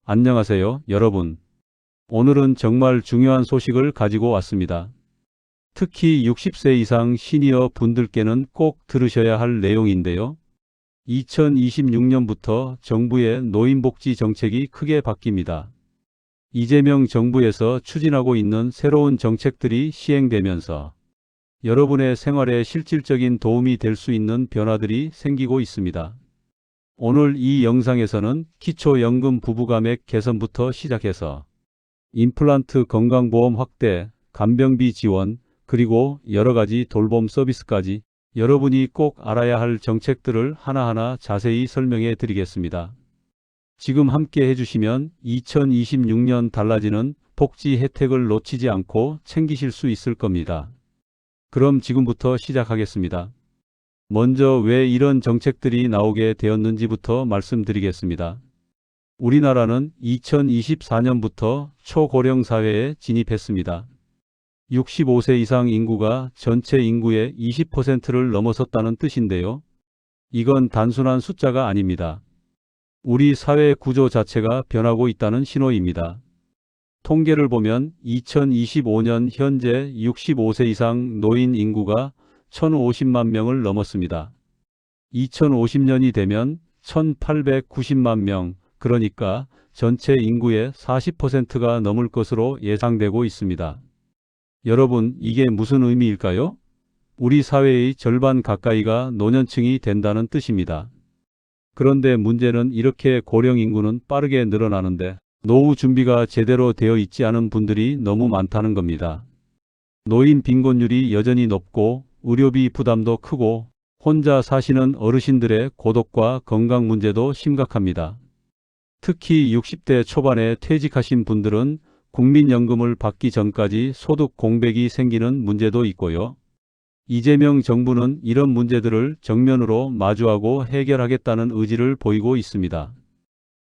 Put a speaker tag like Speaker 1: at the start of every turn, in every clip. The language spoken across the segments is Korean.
Speaker 1: 안녕하세요, 여러분. 오늘은 정말 중요한 소식을 가지고 왔습니다. 특히 60세 이상 시니어 분들께는 꼭 들으셔야 할 내용인데요. 2026년부터 정부의 노인복지 정책이 크게 바뀝니다. 이재명 정부에서 추진하고 있는 새로운 정책들이 시행되면서 여러분의 생활에 실질적인 도움이 될 수 있는 변화들이 생기고 있습니다. 오늘 이 영상에서는 기초연금 부부가액 개선부터 시작해서 임플란트 건강보험 확대, 간병비 지원, 그리고 여러가지 돌봄 서비스까지 여러분이 꼭 알아야 할 정책들을 하나하나 자세히 설명해 드리겠습니다. 지금 함께 해주시면 2026년 달라지는 복지 혜택을 놓치지 않고 챙기실 수 있을 겁니다. 그럼 지금부터 시작하겠습니다. 먼저 왜 이런 정책들이 나오게 되었는지부터 말씀드리겠습니다. 우리나라는 2024년부터 초고령 사회에 진입했습니다. 65세 이상 인구가 전체 인구의 20%를 넘어섰다는 뜻인데요. 이건 단순한 숫자가 아닙니다. 우리 사회 구조 자체가 변하고 있다는 신호입니다. 통계를 보면 2025년 현재 65세 이상 노인 인구가 1,050만 명을 넘었습니다. 2050년이 되면 1,890만 명, 그러니까 전체 인구의 40%가 넘을 것으로 예상되고 있습니다. 여러분, 이게 무슨 의미일까요? 우리 사회의 절반 가까이가 노년층이 된다는 뜻입니다. 그런데 문제는 이렇게 고령 인구는 빠르게 늘어나는데 노후 준비가 제대로 되어 있지 않은 분들이 너무 많다는 겁니다. 노인 빈곤율이 여전히 높고 의료비 부담도 크고 혼자 사시는 어르신들의 고독과 건강 문제도 심각합니다. 특히 60대 초반에 퇴직하신 분들은 국민연금을 받기 전까지 소득 공백이 생기는 문제도 있고요. 이재명 정부는 이런 문제들을 정면으로 마주하고 해결하겠다는 의지를 보이고 있습니다.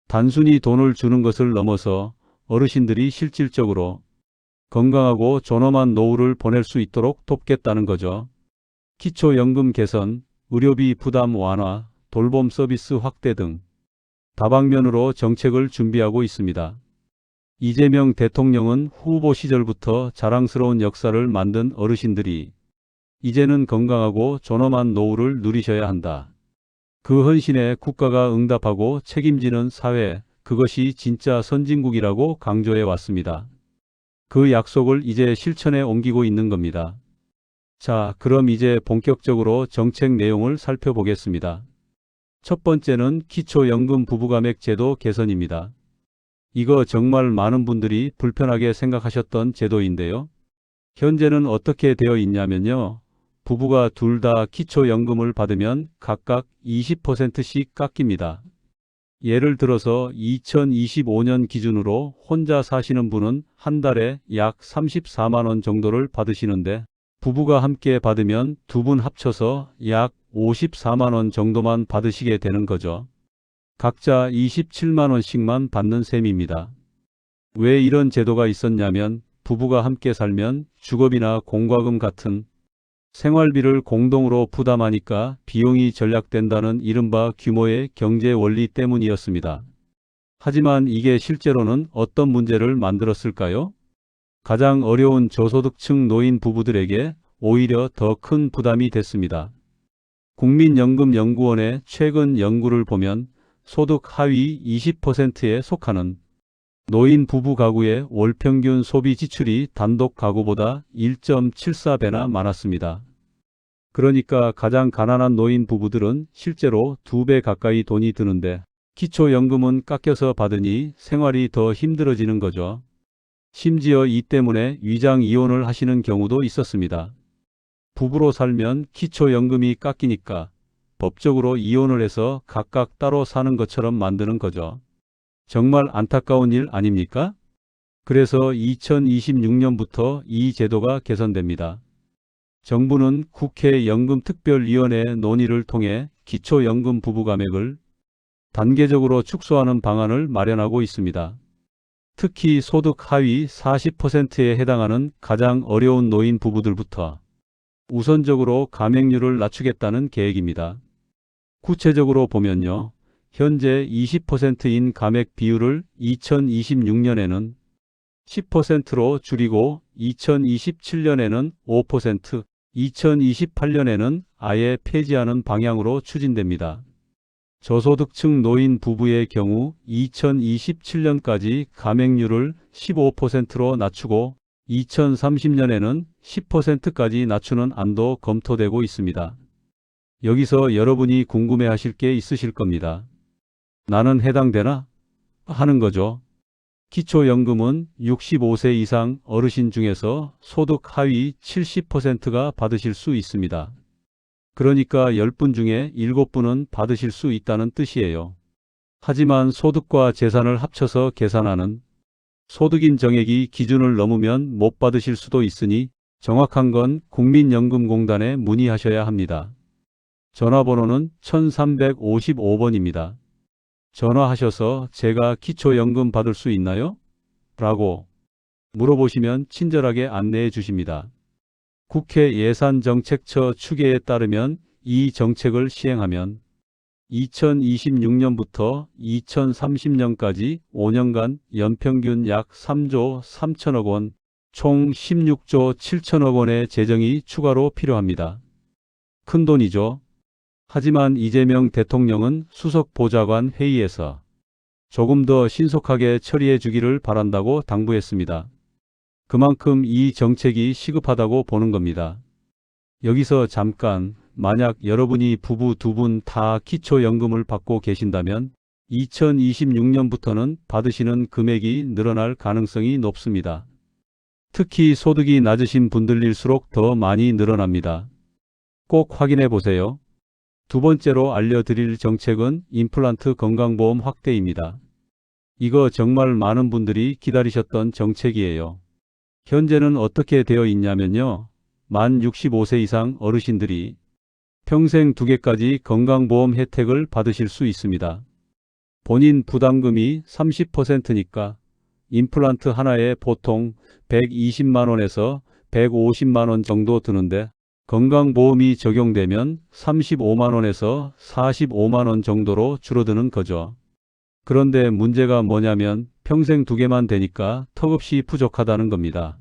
Speaker 1: 단순히 돈을 주는 것을 넘어서 어르신들이 실질적으로 건강하고 존엄한 노후를 보낼 수 있도록 돕겠다는 거죠. 기초연금 개선, 의료비 부담 완화, 돌봄 서비스 확대 등 다방면으로 정책을 준비하고 있습니다. 이재명 대통령은 후보 시절부터 자랑스러운 역사를 만든 어르신들이 이제는 건강하고 존엄한 노후를 누리셔야 한다. 그 헌신에 국가가 응답하고 책임지는 사회, 그것이 진짜 선진국이라고 강조해 왔습니다. 그 약속을 이제 실천에 옮기고 있는 겁니다. 자, 그럼 이제 본격적으로 정책 내용을 살펴보겠습니다. 첫 번째는 기초연금 부부가액 제도 개선입니다. 이거 정말 많은 분들이 불편하게 생각하셨던 제도인데요. 현재는 어떻게 되어 있냐면요. 부부가 둘 다 기초연금을 받으면 각각 20%씩 깎입니다. 예를 들어서 2025년 기준으로 혼자 사시는 분은 한 달에 약 34만 원 정도를 받으시는데 부부가 함께 받으면 두 분 합쳐서 약 54만 원 정도만 받으시게 되는 거죠. 각자 27만 원씩만 받는 셈입니다. 왜 이런 제도가 있었냐면 부부가 함께 살면 주거비나 공과금 같은 생활비를 공동으로 부담하니까 비용이 절약된다는 이른바 규모의 경제 원리 때문이었습니다. 하지만 이게 실제로는 어떤 문제를 만들었을까요? 가장 어려운 저소득층 노인 부부들에게 오히려 더 큰 부담이 됐습니다. 국민연금연구원의 최근 연구를 보면 소득 하위 20%에 속하는 노인 부부 가구의 월 평균 소비 지출이 단독 가구보다 1.74배나 많았습니다. 그러니까 가장 가난한 노인 부부들은 실제로 2배 가까이 돈이 드는데 기초연금은 깎여서 받으니 생활이 더 힘들어지는 거죠. 심지어 이 때문에 위장 이혼을 하시는 경우도 있었습니다. 부부로 살면 기초연금이 깎이니까 법적으로 이혼을 해서 각각 따로 사는 것처럼 만드는 거죠. 정말 안타까운 일 아닙니까? 그래서 2026년부터 이 제도가 개선됩니다. 정부는 국회 연금특별위원회 논의를 통해 기초연금 부부가액을 단계적으로 축소하는 방안을 마련하고 있습니다. 특히 소득 하위 40%에 해당하는 가장 어려운 노인 부부들부터 우선적으로 가액률을 낮추겠다는 계획입니다. 구체적으로 보면요. 현재 20%인 감액 비율을 2026년에는 10%로 줄이고 2027년에는 5%, 2028년에는 아예 폐지하는 방향으로 추진됩니다. 저소득층 노인 부부의 경우 2027년까지 감액률을 15%로 낮추고 2030년에는 10%까지 낮추는 안도 검토되고 있습니다. 여기서 여러분이 궁금해하실 게 있으실 겁니다. 나는 해당되나? 하는 거죠. 기초연금은 65세 이상 어르신 중에서 소득 하위 70%가 받으실 수 있습니다. 그러니까 10분 중에 7분은 받으실 수 있다는 뜻이에요. 하지만 소득과 재산을 합쳐서 계산하는 소득인 정액이 기준을 넘으면 못 받으실 수도 있으니 정확한 건 국민연금공단에 문의하셔야 합니다. 전화번호는 1355번입니다. 전화하셔서 제가 기초연금 받을 수 있나요? 라고 물어보시면 친절하게 안내해 주십니다. 국회 예산정책처 추계에 따르면 이 정책을 시행하면 2026년부터 2030년까지 5년간 연평균 약 3조 3천억 원, 총 16조 7천억 원의 재정이 추가로 필요합니다. 큰 돈이죠. 하지만 이재명 대통령은 수석 보좌관 회의에서 조금 더 신속하게 처리해 주기를 바란다고 당부했습니다. 그만큼 이 정책이 시급하다고 보는 겁니다. 여기서 잠깐, 만약 여러분이 부부 2분 다 기초연금을 받고 계신다면 2026년부터는 받으시는 금액이 늘어날 가능성이 높습니다. 특히 소득이 낮으신 분들일수록 더 많이 늘어납니다. 꼭 확인해 보세요. 두 번째로 알려드릴 정책은 임플란트 건강보험 확대입니다. 이거 정말 많은 분들이 기다리셨던 정책이에요. 현재는 어떻게 되어 있냐면요. 만 65세 이상 어르신들이 평생 2개까지 건강보험 혜택을 받으실 수 있습니다. 본인 부담금이 30%니까 임플란트 하나에 보통 120만원에서 150만원 정도 드는데 건강보험이 적용되면 35만원에서 45만원 정도로 줄어드는 거죠. 그런데 문제가 뭐냐면 평생 2개만 되니까 턱없이 부족하다는 겁니다.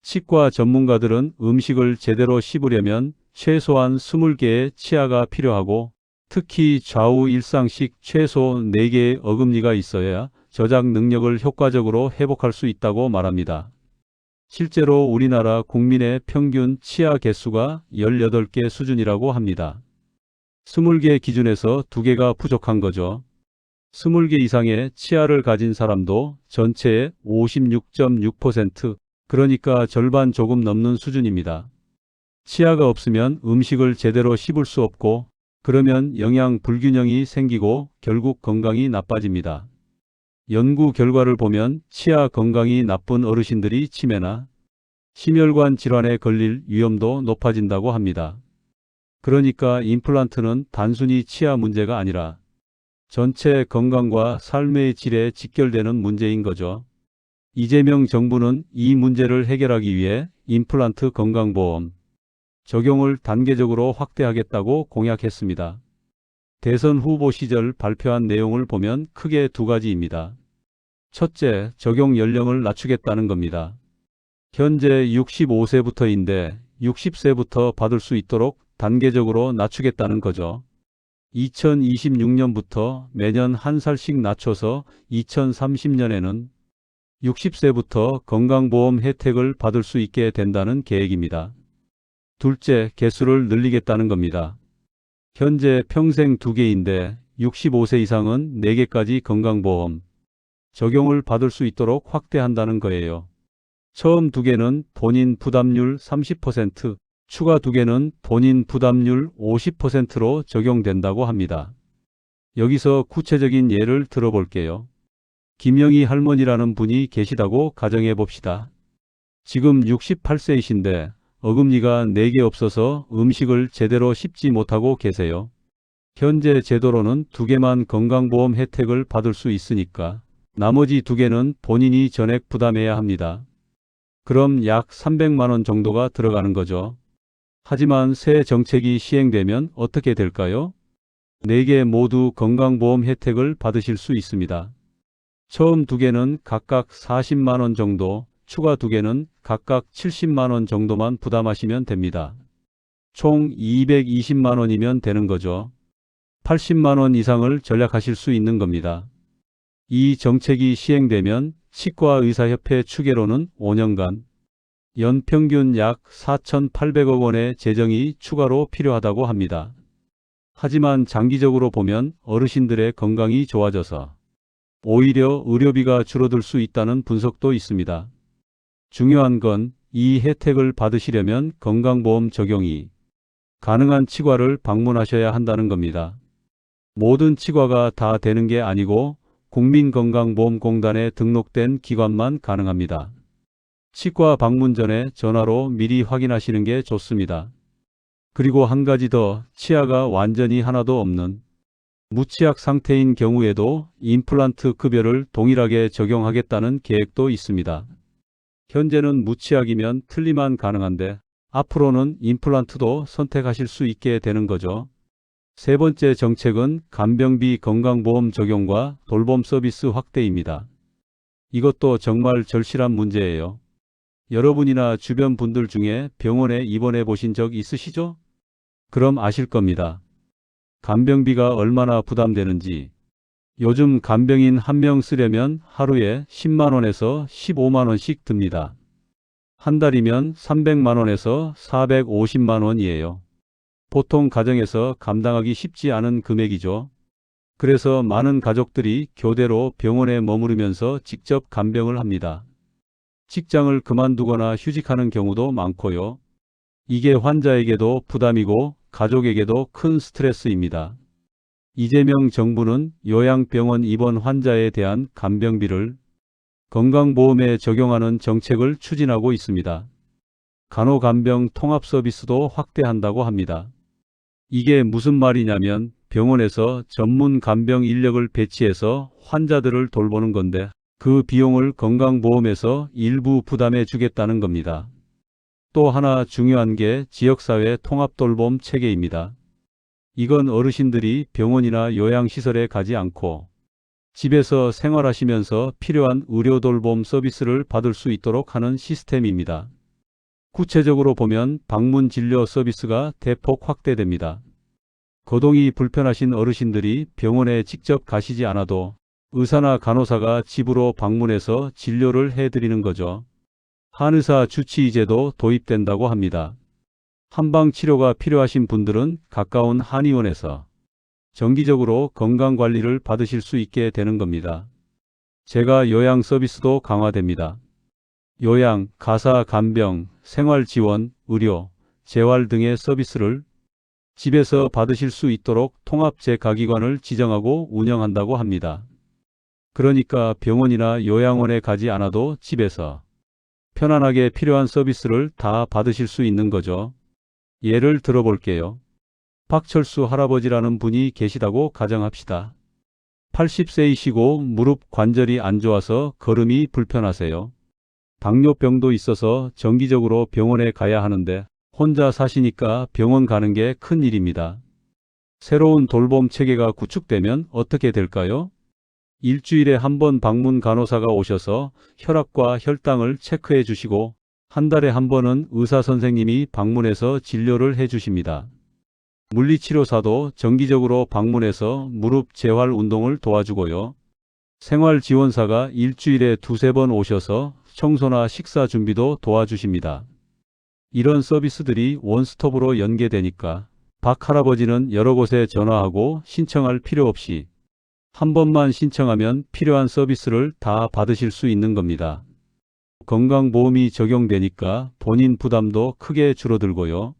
Speaker 1: 치과 전문가들은 음식을 제대로 씹으려면 최소한 20개의 치아가 필요하고 특히 좌우 일상식 최소 4개의 어금니가 있어야 저작 능력을 효과적으로 회복할 수 있다고 말합니다. 실제로 우리나라 국민의 평균 치아 개수가 18개 수준이라고 합니다. 20개 기준에서 2개가 부족한 거죠. 20개 이상의 치아를 가진 사람도 전체의 56.6%, 그러니까 절반 조금 넘는 수준입니다. 치아가 없으면 음식을 제대로 씹을 수 없고 그러면 영양 불균형이 생기고 결국 건강이 나빠집니다. 연구 결과를 보면 치아 건강이 나쁜 어르신들이 치매나 심혈관 질환에 걸릴 위험도 높아진다고 합니다. 그러니까 임플란트는 단순히 치아 문제가 아니라 전체 건강과 삶의 질에 직결되는 문제인 거죠. 이재명 정부는 이 문제를 해결하기 위해 임플란트 건강보험 적용을 단계적으로 확대하겠다고 공약했습니다. 대선 후보 시절 발표한 내용을 보면 크게 2가지입니다. 첫째, 적용 연령을 낮추겠다는 겁니다. 현재 65세부터인데 60세부터 받을 수 있도록 단계적으로 낮추겠다는 거죠. 2026년부터 매년 1살씩 낮춰서 2030년에는 60세부터 건강보험 혜택을 받을 수 있게 된다는 계획입니다. 둘째, 개수를 늘리겠다는 겁니다. 현재 평생 2개인데 65세 이상은 4개까지 건강보험 적용을 받을 수 있도록 확대한다는 거예요. 처음 2개는 본인 부담률 30%, 추가 2개는 본인 부담률 50%로 적용된다고 합니다. 여기서 구체적인 예를 들어볼게요. 김영희 할머니라는 분이 계시다고 가정해 봅시다. 지금 68세이신데 어금니가 4개 없어서 음식을 제대로 씹지 못하고 계세요. 현재 제도로는 2개만 건강보험 혜택을 받을 수 있으니까 나머지 2개는 본인이 전액 부담해야 합니다. 그럼 약 300만원 정도가 들어가는 거죠. 하지만 새 정책이 시행되면 어떻게 될까요? 4개 모두 건강보험 혜택을 받으실 수 있습니다. 처음 2개는 각각 40만 원 정도, 추가 2개는 각각 70만 원 정도만 부담하시면 됩니다. 총 220만 원이면 되는 거죠. 80만 원 이상을 절약하실 수 있는 겁니다. 이 정책이 시행되면 치과의사협회 추계로는 5년간 연평균 약 4,800억 원의 재정이 추가로 필요하다고 합니다. 하지만 장기적으로 보면 어르신들의 건강이 좋아져서 오히려 의료비가 줄어들 수 있다는 분석도 있습니다. 중요한 건 이 혜택을 받으시려면 건강보험 적용이 가능한 치과를 방문하셔야 한다는 겁니다. 모든 치과가 다 되는 게 아니고 국민건강보험공단에 등록된 기관만 가능합니다. 치과 방문 전에 전화로 미리 확인하시는 게 좋습니다. 그리고 한 가지 더, 치아가 완전히 하나도 없는 무치약 상태인 경우에도 임플란트 급여를 동일하게 적용하겠다는 계획도 있습니다. 현재는 무치약이면 틀니만 가능한데 앞으로는 임플란트도 선택하실 수 있게 되는 거죠. 세 번째 정책은 간병비 건강보험 적용과 돌봄 서비스 확대입니다. 이것도 정말 절실한 문제예요. 여러분이나 주변 분들 중에 병원에 입원해 보신 적 있으시죠? 그럼 아실 겁니다. 간병비가 얼마나 부담되는지. 요즘 간병인 한 명 쓰려면 하루에 10만 원에서 15만 원씩 듭니다. 한 달이면 300만 원에서 450만 원이에요. 보통 가정에서 감당하기 쉽지 않은 금액이죠. 그래서 많은 가족들이 교대로 병원에 머무르면서 직접 간병을 합니다. 직장을 그만두거나 휴직하는 경우도 많고요. 이게 환자에게도 부담이고 가족에게도 큰 스트레스입니다. 이재명 정부는 요양병원 입원 환자에 대한 간병비를 건강보험에 적용하는 정책을 추진하고 있습니다. 간호간병 통합 서비스도 확대한다고 합니다. 이게 무슨 말이냐면 병원에서 전문 간병 인력을 배치해서 환자들을 돌보는 건데 그 비용을 건강보험에서 일부 부담해 주겠다는 겁니다. 또 하나 중요한 게 지역사회 통합돌봄 체계입니다. 이건 어르신들이 병원이나 요양시설에 가지 않고 집에서 생활하시면서 필요한 의료돌봄 서비스를 받을 수 있도록 하는 시스템입니다. 구체적으로 보면 방문 진료 서비스가 대폭 확대됩니다. 거동이 불편하신 어르신들이 병원에 직접 가시지 않아도 의사나 간호사가 집으로 방문해서 진료를 해드리는 거죠. 한의사 주치의제도 도입된다고 합니다. 한방치료가 필요하신 분들은 가까운 한의원에서 정기적으로 건강관리를 받으실 수 있게 되는 겁니다. 재가 요양 서비스도 강화됩니다. 요양, 가사, 간병, 생활지원, 의료, 재활 등의 서비스를 집에서 받으실 수 있도록 통합재가기관을 지정하고 운영한다고 합니다. 그러니까 병원이나 요양원에 가지 않아도 집에서 편안하게 필요한 서비스를 다 받으실 수 있는 거죠. 예를 들어볼게요. 박철수 할아버지라는 분이 계시다고 가정합시다. 80세이시고 무릎 관절이 안 좋아서 걸음이 불편하세요. 당뇨병도 있어서 정기적으로 병원에 가야 하는데 혼자 사시니까 병원 가는 게 큰일입니다. 새로운 돌봄 체계가 구축되면 어떻게 될까요? 일주일에 한 번 방문 간호사가 오셔서 혈압과 혈당을 체크해 주시고 한 달에 한 번은 의사 선생님이 방문해서 진료를 해 주십니다. 물리치료사도 정기적으로 방문해서 무릎 재활 운동을 도와주고요. 생활지원사가 일주일에 2~3번 오셔서 청소나 식사 준비도 도와주십니다. 이런 서비스들이 원스톱으로 연계되니까 박 할아버지는 여러 곳에 전화하고 신청할 필요 없이 한 번만 신청하면 필요한 서비스를 다 받으실 수 있는 겁니다. 건강보험이 적용되니까 본인 부담도 크게 줄어들고요.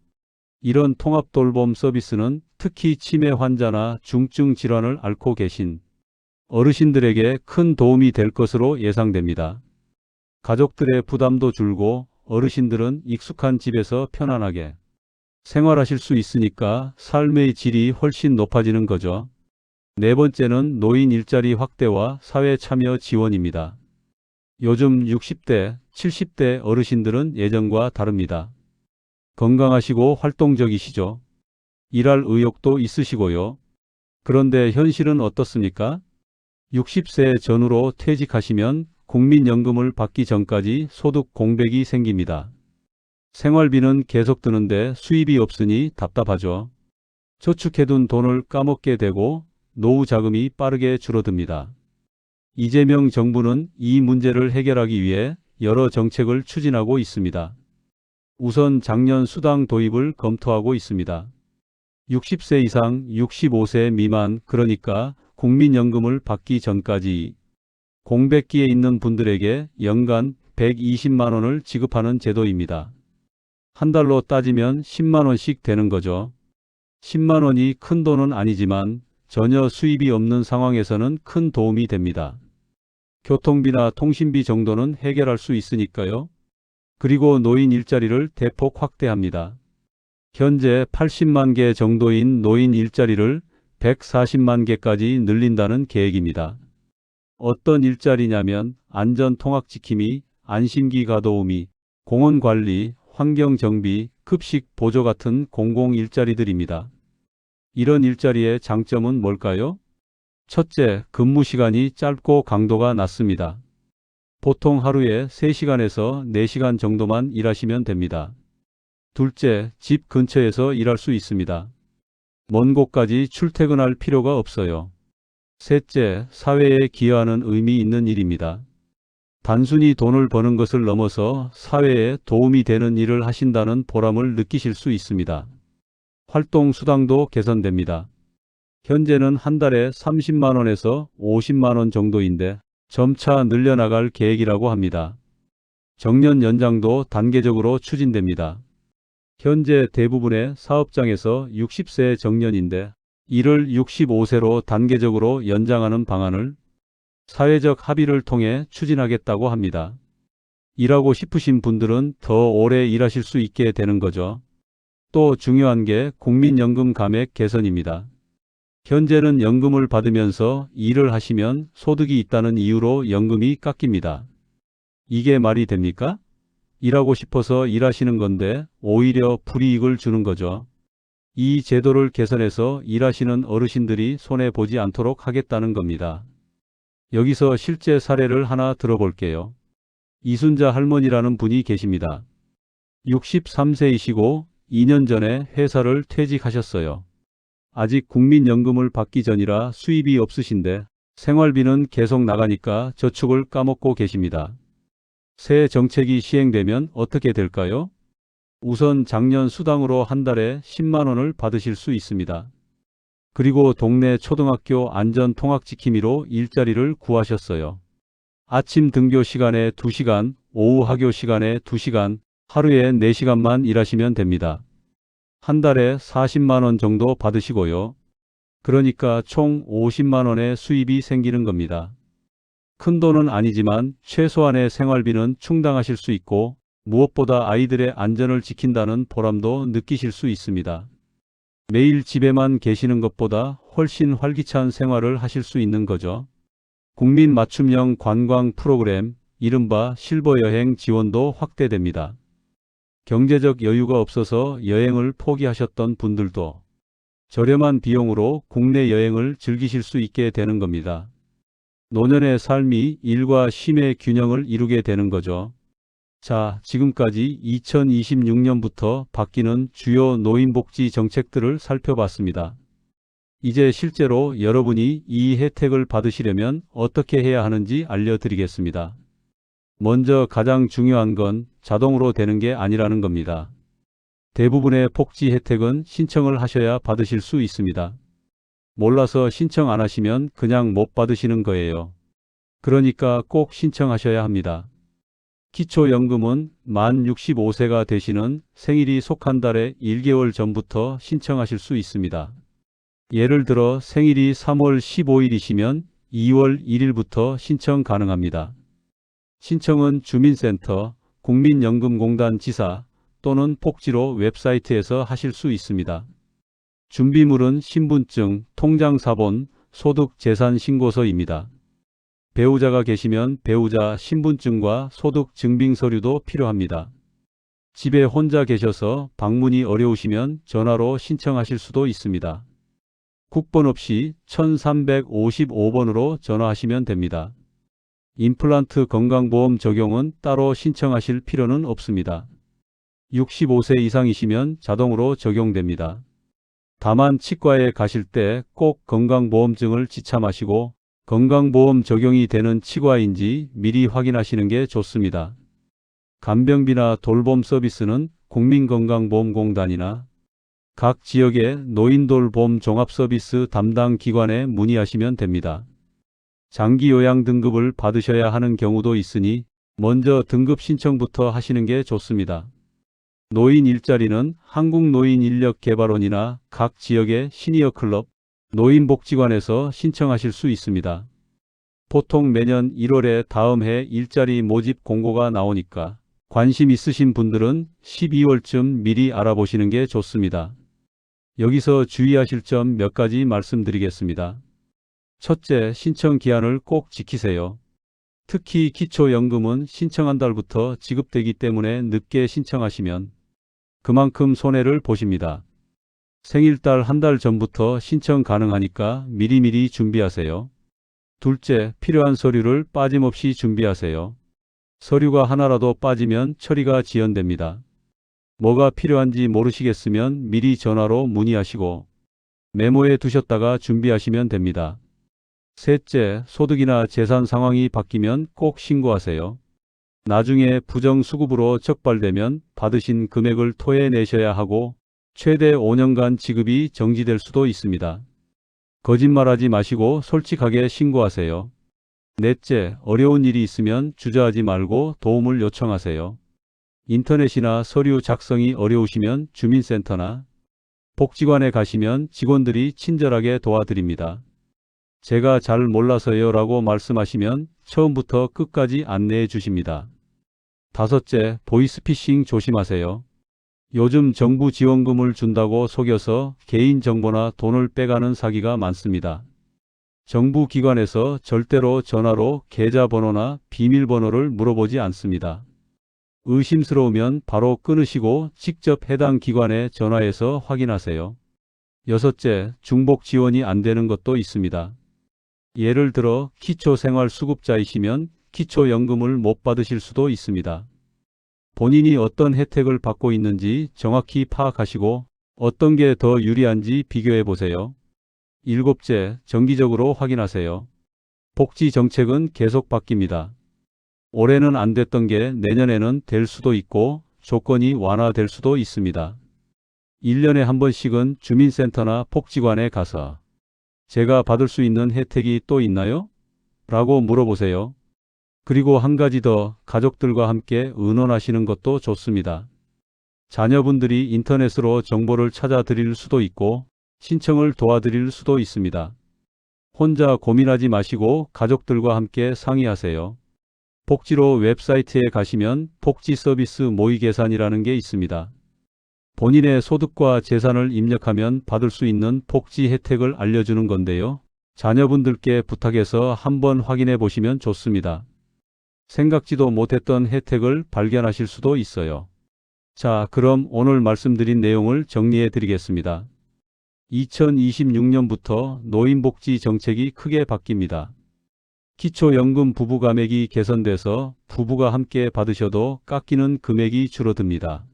Speaker 1: 이런 통합돌봄 서비스는 특히 치매 환자나 중증 질환을 앓고 계신 어르신들에게 큰 도움이 될 것으로 예상됩니다. 가족들의 부담도 줄고 어르신들은 익숙한 집에서 편안하게 생활하실 수 있으니까 삶의 질이 훨씬 높아지는 거죠. 네 번째는 노인 일자리 확대와 사회 참여 지원입니다. 요즘 60대, 70대 어르신들은 예전과 다릅니다. 건강하시고 활동적이시죠. 일할 의욕도 있으시고요. 그런데 현실은 어떻습니까? 60세 전후로 퇴직하시면 국민연금을 받기 전까지 소득 공백이 생깁니다. 생활비는 계속 드는데 수입이 없으니 답답하죠. 저축해둔 돈을 까먹게 되고 노후 자금이 빠르게 줄어듭니다. 이재명 정부는 이 문제를 해결하기 위해 여러 정책을 추진하고 있습니다. 우선 작년 수당 도입을 검토하고 있습니다. 60세 이상 65세 미만, 그러니까 국민연금을 받기 전까지 공백기에 있는 분들에게 연간 120만 원을 지급하는 제도입니다. 한 달로 따지면 10만 원씩 되는 거죠. 10만 원이 큰 돈은 아니지만 전혀 수입이 없는 상황에서는 큰 도움이 됩니다. 교통비나 통신비 정도는 해결할 수 있으니까요. 그리고 노인 일자리를 대폭 확대합니다. 현재 80만 개 정도인 노인 일자리를 140만 개까지 늘린다는 계획입니다. 어떤 일자리냐면 안전통학지킴이, 안심기 가도우미, 공원관리, 환경정비, 급식 보조 같은 공공 일자리들입니다. 이런 일자리의 장점은 뭘까요? 첫째, 근무 시간이 짧고 강도가 낮습니다. 보통 하루에 3시간에서 4시간 정도만 일하시면 됩니다. 둘째, 집 근처에서 일할 수 있습니다. 먼 곳까지 출퇴근할 필요가 없어요. 셋째, 사회에 기여하는 의미 있는 일입니다. 단순히 돈을 버는 것을 넘어서 사회에 도움이 되는 일을 하신다는 보람을 느끼실 수 있습니다. 활동 수당도 개선됩니다. 현재는 한 달에 30만 원에서 50만 원 정도인데 점차 늘려나갈 계획이라고 합니다. 정년 연장도 단계적으로 추진됩니다. 현재 대부분의 사업장에서 60세 정년인데 이를 65세로 단계적으로 연장하는 방안을 사회적 합의를 통해 추진하겠다고 합니다. 일하고 싶으신 분들은 더 오래 일하실 수 있게 되는 거죠. 또 중요한 게 국민연금 감액 개선입니다. 현재는 연금을 받으면서 일을 하시면 소득이 있다는 이유로 연금이 깎입니다. 이게 말이 됩니까? 일하고 싶어서 일하시는 건데 오히려 불이익을 주는 거죠. 이 제도를 개선해서 일하시는 어르신들이 손해보지 않도록 하겠다는 겁니다. 여기서 실제 사례를 하나 들어볼게요. 이순자 할머니라는 분이 계십니다. 63세이시고 2년 전에 회사를 퇴직하셨어요. 아직 국민연금을 받기 전이라 수입이 없으신데 생활비는 계속 나가니까 저축을 까먹고 계십니다. 새 정책이 시행되면 어떻게 될까요? 우선 작년 수당으로 한 달에 10만 원을 받으실 수 있습니다. 그리고 동네 초등학교 안전통학지킴이로 일자리를 구하셨어요. 아침 등교 시간에 2시간, 오후 하교 시간에 2시간, 하루에 4시간만 일하시면 됩니다. 한 달에 40만 원 정도 받으시고요. 그러니까 총 50만 원의 수입이 생기는 겁니다. 큰 돈은 아니지만 최소한의 생활비는 충당하실 수 있고 무엇보다 아이들의 안전을 지킨다는 보람도 느끼실 수 있습니다. 매일 집에만 계시는 것보다 훨씬 활기찬 생활을 하실 수 있는 거죠. 국민 맞춤형 관광 프로그램, 이른바 실버 여행 지원도 확대됩니다. 경제적 여유가 없어서 여행을 포기하셨던 분들도 저렴한 비용으로 국내 여행을 즐기실 수 있게 되는 겁니다. 노년의 삶이 일과 쉼의 균형을 이루게 되는 거죠. 자, 지금까지 2026년부터 바뀌는 주요 노인복지 정책들을 살펴봤습니다. 이제 실제로 여러분이 이 혜택을 받으시려면 어떻게 해야 하는지 알려드리겠습니다. 먼저 가장 중요한 건 자동으로 되는 게 아니라는 겁니다. 대부분의 복지 혜택은 신청을 하셔야 받으실 수 있습니다. 몰라서 신청 안 하시면 그냥 못 받으시는 거예요. 그러니까 꼭 신청하셔야 합니다. 기초연금은 만 65세가 되시는 생일이 속한 달에 1개월 전부터 신청하실 수 있습니다. 예를 들어 생일이 3월 15일이시면 2월 1일부터 신청 가능합니다. 신청은 주민센터, 국민연금공단 지사 또는 복지로 웹사이트에서 하실 수 있습니다. 준비물은 신분증, 통장사본, 소득재산신고서입니다. 배우자가 계시면 배우자 신분증과 소득증빙서류도 필요합니다. 집에 혼자 계셔서 방문이 어려우시면 전화로 신청하실 수도 있습니다. 국번 없이 1355번으로 전화하시면 됩니다. 임플란트 건강보험 적용은 따로 신청하실 필요는 없습니다. 65세 이상이시면 자동으로 적용됩니다. 다만 치과에 가실 때 꼭 건강보험증을 지참하시고 건강보험 적용이 되는 치과인지 미리 확인하시는 게 좋습니다. 간병비나 돌봄 서비스는 국민건강보험공단이나 각 지역의 노인돌봄 종합서비스 담당 기관에 문의하시면 됩니다. 장기요양 등급을 받으셔야 하는 경우도 있으니 먼저 등급 신청부터 하시는 게 좋습니다. 노인 일자리는 한국노인인력개발원이나 각 지역의 시니어클럽, 노인복지관에서 신청하실 수 있습니다. 보통 매년 1월에 다음 해 일자리 모집 공고가 나오니까 관심 있으신 분들은 12월쯤 미리 알아보시는 게 좋습니다. 여기서 주의하실 점 몇 가지 말씀드리겠습니다. 첫째, 신청 기한을 꼭 지키세요. 특히 기초연금은 신청한 달부터 지급되기 때문에 늦게 신청하시면 그만큼 손해를 보십니다. 생일달 한 달 전부터 신청 가능하니까 미리미리 준비하세요. 둘째, 필요한 서류를 빠짐없이 준비하세요. 서류가 하나라도 빠지면 처리가 지연됩니다. 뭐가 필요한지 모르시겠으면 미리 전화로 문의하시고 메모해 두셨다가 준비하시면 됩니다. 셋째, 소득이나 재산 상황이 바뀌면 꼭 신고하세요. 나중에 부정수급으로 적발되면 받으신 금액을 토해내셔야 하고 최대 5년간 지급이 정지될 수도 있습니다. 거짓말하지 마시고 솔직하게 신고하세요. 넷째, 어려운 일이 있으면 주저하지 말고 도움을 요청하세요. 인터넷이나 서류 작성이 어려우시면 주민센터나 복지관에 가시면 직원들이 친절하게 도와드립니다. 제가 잘 몰라서요 라고 말씀하시면 처음부터 끝까지 안내해 주십니다. 다섯째, 보이스피싱 조심하세요. 요즘 정부 지원금을 준다고 속여서 개인정보나 돈을 빼가는 사기가 많습니다. 정부 기관에서 절대로 전화로 계좌번호나 비밀번호를 물어보지 않습니다. 의심스러우면 바로 끊으시고 직접 해당 기관에 전화해서 확인하세요. 여섯째, 중복 지원이 안 되는 것도 있습니다. 예를 들어 기초생활수급자이시면 기초연금을 못 받으실 수도 있습니다. 본인이 어떤 혜택을 받고 있는지 정확히 파악하시고 어떤 게 더 유리한지 비교해 보세요. 일곱째, 정기적으로 확인하세요. 복지 정책은 계속 바뀝니다. 올해는 안 됐던 게 내년에는 될 수도 있고 조건이 완화될 수도 있습니다. 1년에 한 번씩은 주민센터나 복지관에 가서 제가 받을 수 있는 혜택이 또 있나요? 라고 물어보세요. 그리고 한 가지 더, 가족들과 함께 의논하시는 것도 좋습니다. 자녀분들이 인터넷으로 정보를 찾아 드릴 수도 있고 신청을 도와드릴 수도 있습니다. 혼자 고민하지 마시고 가족들과 함께 상의하세요. 복지로 웹사이트에 가시면 복지 서비스 모의 계산이라는 게 있습니다. 본인의 소득과 재산을 입력하면 받을 수 있는 복지 혜택을 알려주는 건데요. 자녀분들께 부탁해서 한번 확인해 보시면 좋습니다. 생각지도 못했던 혜택을 발견하실 수도 있어요. 자, 그럼 오늘 말씀드린 내용을 정리해 드리겠습니다. 2026년부터 노인복지 정책이 크게 바뀝니다. 기초연금 부부가액이 개선돼서 부부가 함께 받으셔도 깎이는 금액이 줄어듭니다.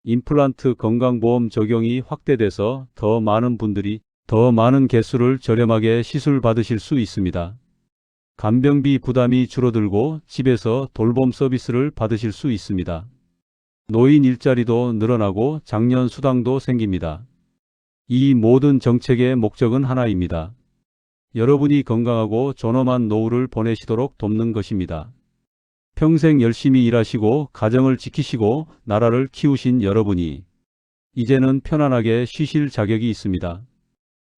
Speaker 1: 임플란트 건강보험 적용이 확대돼서 더 많은 분들이 더 많은 개수를 저렴하게 시술 받으실 수 있습니다. 간병비 부담이 줄어들고 집에서 돌봄 서비스를 받으실 수 있습니다. 노인 일자리도 늘어나고 장년 수당도 생깁니다. 이 모든 정책의 목적은 하나입니다. 여러분이 건강하고 존엄한 노후를 보내시도록 돕는 것입니다. 평생 열심히 일하시고 가정을 지키시고 나라를 키우신 여러분이 이제는 편안하게 쉬실 자격이 있습니다.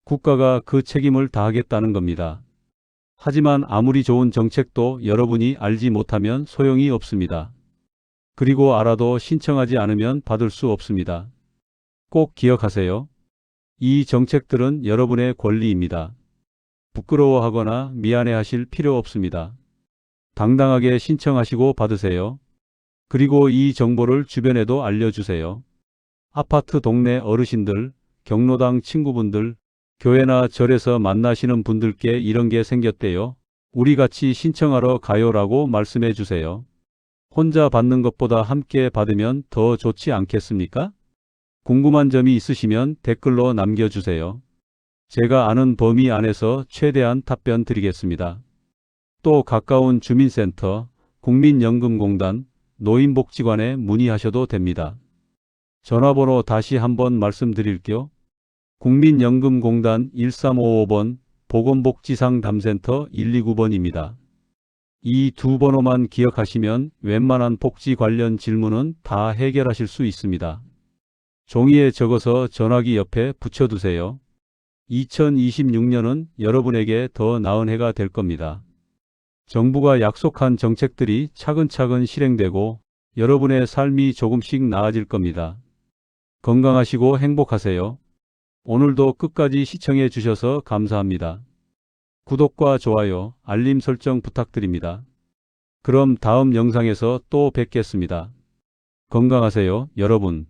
Speaker 1: 국가가 그 책임을 다하겠다는 겁니다. 하지만 아무리 좋은 정책도 여러분이 알지 못하면 소용이 없습니다. 그리고 알아도 신청하지 않으면 받을 수 없습니다. 꼭 기억하세요. 이 정책들은 여러분의 권리입니다. 부끄러워하거나 미안해하실 필요 없습니다. 당당하게 신청하시고 받으세요. 그리고 이 정보를 주변에도 알려주세요. 아파트 동네 어르신들, 경로당 친구분들, 교회나 절에서 만나시는 분들께 이런 게 생겼대요. 우리 같이 신청하러 가요라고 말씀해 주세요. 혼자 받는 것보다 함께 받으면 더 좋지 않겠습니까? 궁금한 점이 있으시면 댓글로 남겨주세요. 제가 아는 범위 안에서 최대한 답변 드리겠습니다. 또 가까운 주민센터, 국민연금공단, 노인복지관에 문의하셔도 됩니다. 전화번호 다시 한번 말씀드릴게요. 국민연금공단 1355번, 보건복지상담센터 129번입니다. 이 두 번호만 기억하시면 웬만한 복지 관련 질문은 다 해결하실 수 있습니다. 종이에 적어서 전화기 옆에 붙여두세요. 2026년은 여러분에게 더 나은 해가 될 겁니다. 정부가 약속한 정책들이 차근차근 실행되고 여러분의 삶이 조금씩 나아질 겁니다. 건강하시고 행복하세요. 오늘도 끝까지 시청해 주셔서 감사합니다. 구독과 좋아요, 알림 설정 부탁드립니다. 그럼 다음 영상에서 또 뵙겠습니다. 건강하세요, 여러분.